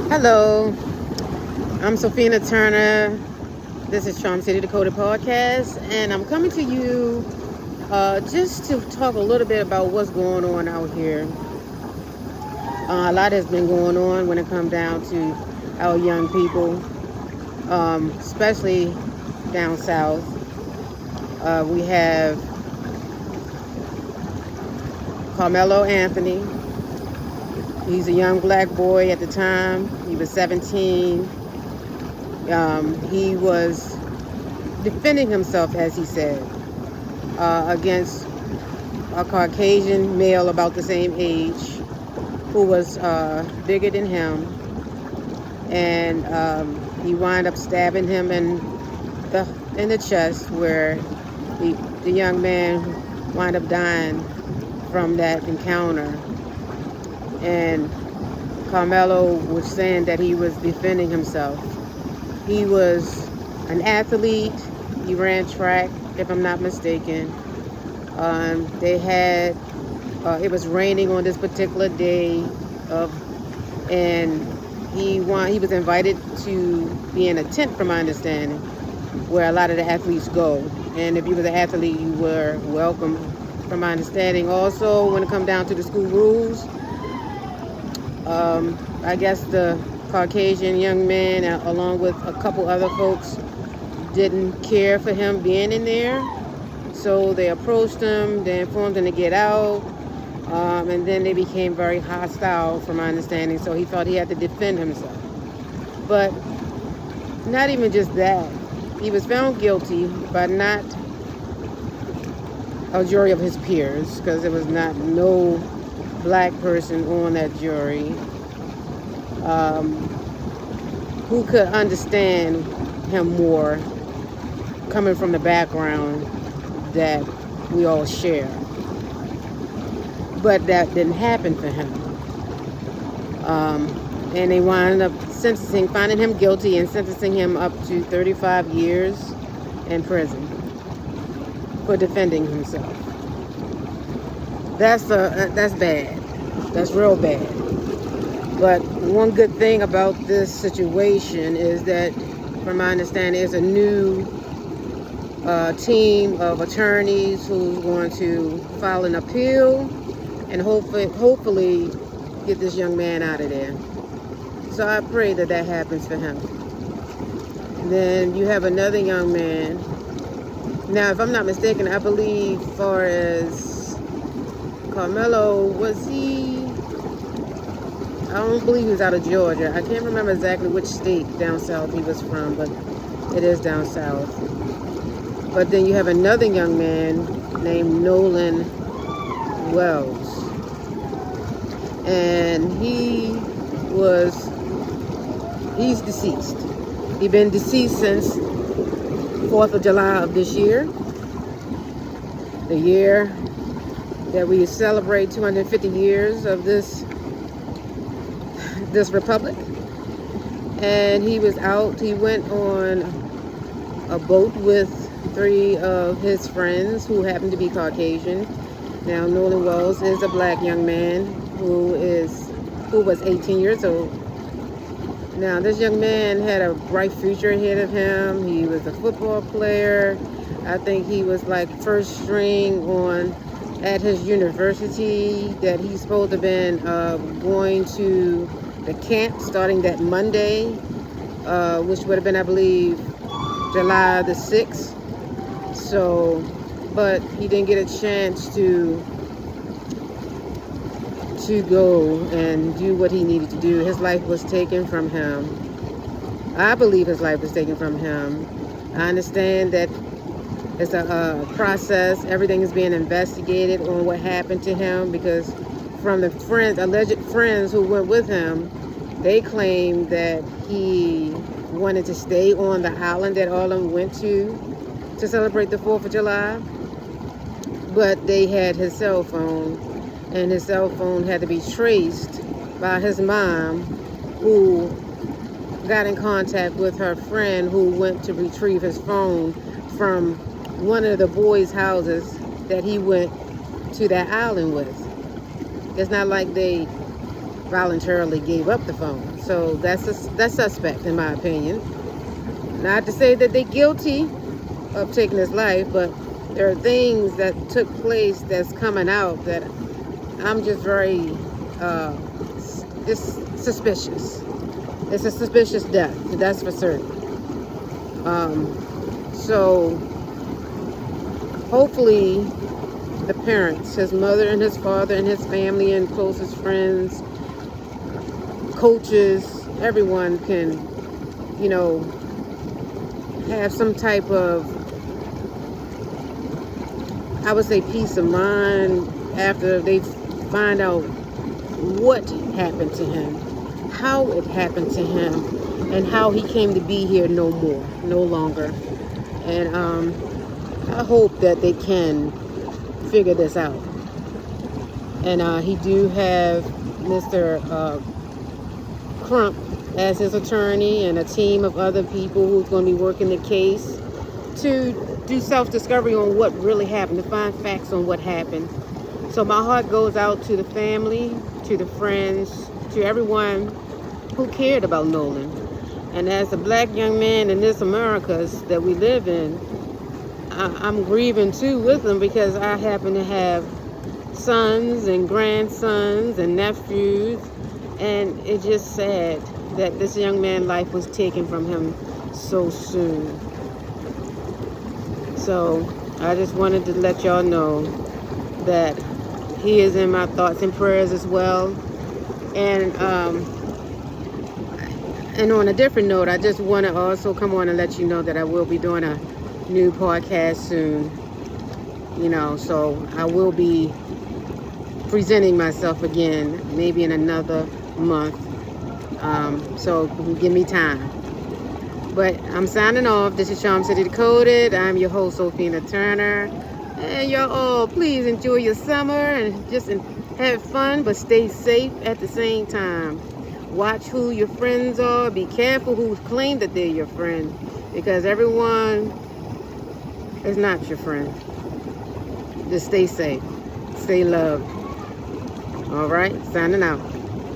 Hello, I'm Sophina Turner. This is Charm City Dakota Podcast, and I'm coming to you just to talk a little bit about what's going on out here. A lot has been going on when it comes down to our young people, especially down south. We have Carmelo Anthony. He's a young black boy at the time. He was 17. He was defending himself, as he said, against a Caucasian male about the same age who was bigger than him. And he wound up stabbing him in the chest, where the young man wound up dying from that encounter. And Carmelo was saying that he was defending himself. He was an athlete. He ran track, if I'm not mistaken. It was raining on this particular day, and he was invited to be in a tent, from my understanding, where a lot of the athletes go. And if you were an athlete, you were welcome, from my understanding. Also, when it comes down to the school rules, I guess the Caucasian young man, along with a couple other folks, didn't care for him being in there. So they approached him, they informed him to get out, and then they became very hostile, from my understanding. So he thought he had to defend himself. But not even just that. He was found guilty, but not a jury of his peers, because there was no black person on that jury who could understand him more, coming from the background that we all share. But that didn't happen for him. And they wound up finding him guilty and sentencing him up to 35 years in prison for defending himself. That's bad. That's real bad. But one good thing about this situation is that, from my understanding, is a new team of attorneys who's going to file an appeal and hopefully get this young man out of there. So I pray that happens for him. And then you have another young man. Now, if I'm not mistaken, I believe, as far as Carmelo, I don't believe he was out of Georgia. I can't remember exactly which state down south he was from, but it is down south. But then you have another young man named Nolan Wells. And he's deceased. He's been deceased since 4th of July of this year. The year that we celebrate 250 years of this republic. And he was out. He went on a boat with 3 of his friends who happened to be Caucasian. Now, Nolan Wells is a black young man who was 18 years old. Now, this young man had a bright future ahead of him. He was a football player. I think he was like first string at his university, that he's supposed to have been going to the camp starting that Monday, which would have been, I believe, July the 6th. So, but he didn't get a chance to go and do what he needed to do. His life was taken from him. I believe his life was taken from him. I understand that it's a process. Everything is being investigated on what happened to him, because from the alleged friends who went with him, they claim that he wanted to stay on the island that all of them went to celebrate the 4th of July. But they had his cell phone, and his cell phone had to be traced by his mom, who got in contact with her friend who went to retrieve his phone from one of the boys' houses that he went to that island with. It's not like they voluntarily gave up the phone. So that's suspect in my opinion. Not to say that they're guilty of taking his life, but there are things that took place that's coming out that I'm just very it's suspicious. It's a suspicious death, that's for certain. So hopefully the parents, his mother and his father and his family and closest friends, coaches, everyone can, you know, have some type of, I would say, peace of mind after they find out what happened to him, how it happened to him, and how he came to be here no longer. And I hope that they can figure this out. And he do have Mr. Crump as his attorney and a team of other people who's going to be working the case to do self-discovery on what really happened, to find facts on what happened. So my heart goes out to the family, to the friends, to everyone who cared about Nolan. And as a black young man in this Americas that we live in, I'm grieving too with him, because I happen to have sons and grandsons and nephews, and it's just sad that this young man's life was taken from him so soon. So I just wanted to let y'all know that he is in my thoughts and prayers as well. And on a different note, I just want to also come on and let you know that I will be doing a new podcast soon. You know, so I will be presenting myself again, maybe in another month. So give me time. But I'm signing off. This is Charm City Decoded. I'm your host, Sophina Turner. And y'all all, please enjoy your summer and just have fun, but stay safe at the same time. Watch who your friends are. Be careful who claim that they're your friend, because everyone is not your friend. Just stay safe. Stay loved. All right, signing out.